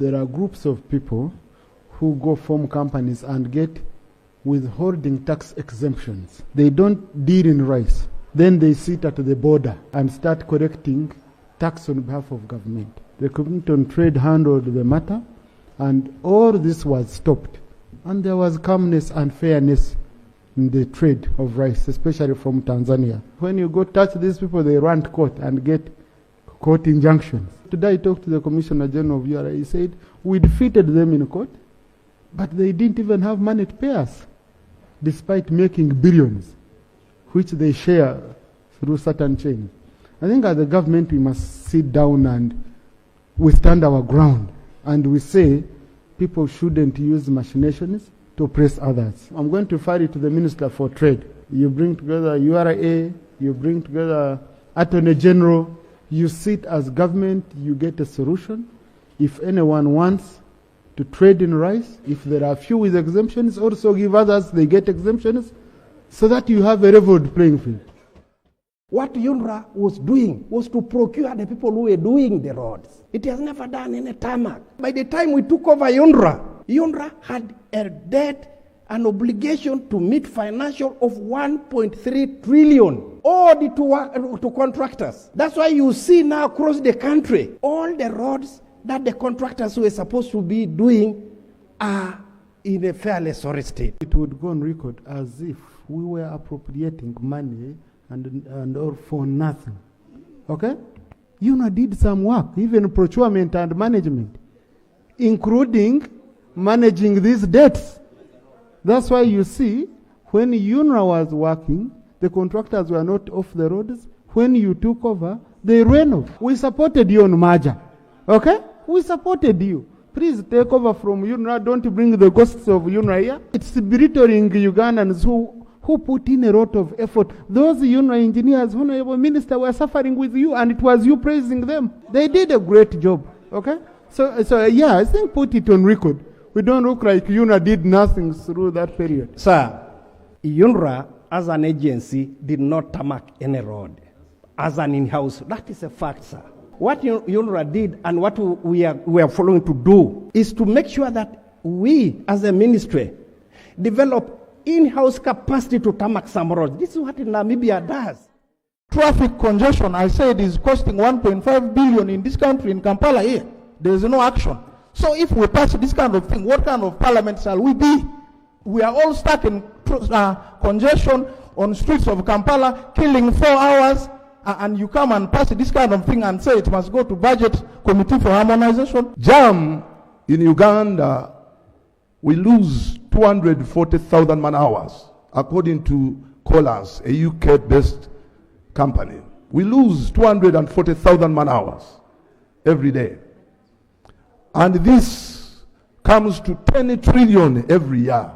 there are groups of people who go form companies and get withholding tax exemptions. They don't deal in rice. Then they sit at the border and start collecting tax on behalf of government. The Committee on Trade handled the matter, and all this was stopped. And there was calmness and fairness in the trade of rice, especially from Tanzania. When you go touch these people, they run to court and get court injunctions. Today I talked to the Commissioner General of UNRA. He said, we defeated them in court, but they didn't even have money to pay us, despite making billions, which they share through certain chains. I think as a government we must sit down and we stand our ground, and we say people shouldn't use machinations to oppress others. I'm going to refer it to the Minister for Trade. You bring together UNRA, you bring together Attorney General, you sit as government, you get a solution. If anyone wants to trade in rice, if there are few with exemptions, also give others, they get exemptions, so that you have a level playing field. What UNRA was doing was to procure the people who were doing the roads. It has never done any tarmac. By the time we took over UNRA had a debt, an obligation to meet financial of 1.3 trillion owed to contractors. That's why you see now across the country, all the roads that the contractors were supposed to be doing are in a fairly sorry state. It would go on record as if we were appropriating money and all for nothing. Okay? UNRA did some work, even procurement and management, including managing these debts. That's why you see, when UNRA was working, the contractors were not off the roads. When you took over, they ran off. We supported you on merger. Okay? We supported you. Please take over from UNRA. Don't bring the ghosts of UNRA here. It's belittling Ugandans who put in a lot of effort. Those UNRA engineers, Honorable Minister, were suffering with you, and it was you praising them. They did a great job. Okay? So yeah, I think put it on record. We don't look like UNRA did nothing through that period. Sir, UNRA as an agency did not tarmac any road as an in-house. That is a fact, sir. What UNRA did and what we are following to do is to make sure that we as a ministry develop in-house capacity to tarmac some roads. This is what Namibia does. Traffic congestion, I said, is costing 1.5 billion in this country, in Kampala here. There is no action. So if we pass this kind of thing, what kind of parliament shall we be? We are all stuck in congestion on streets of Kampala, killing 4 hours, and you come and pass this kind of thing and say it must go to budget committee for harmonization. Jam in Uganda, we lose 240,000 man hours, according to Collins, a UK-based company. We lose 240,000 man hours every day. And this comes to 10 trillion every year.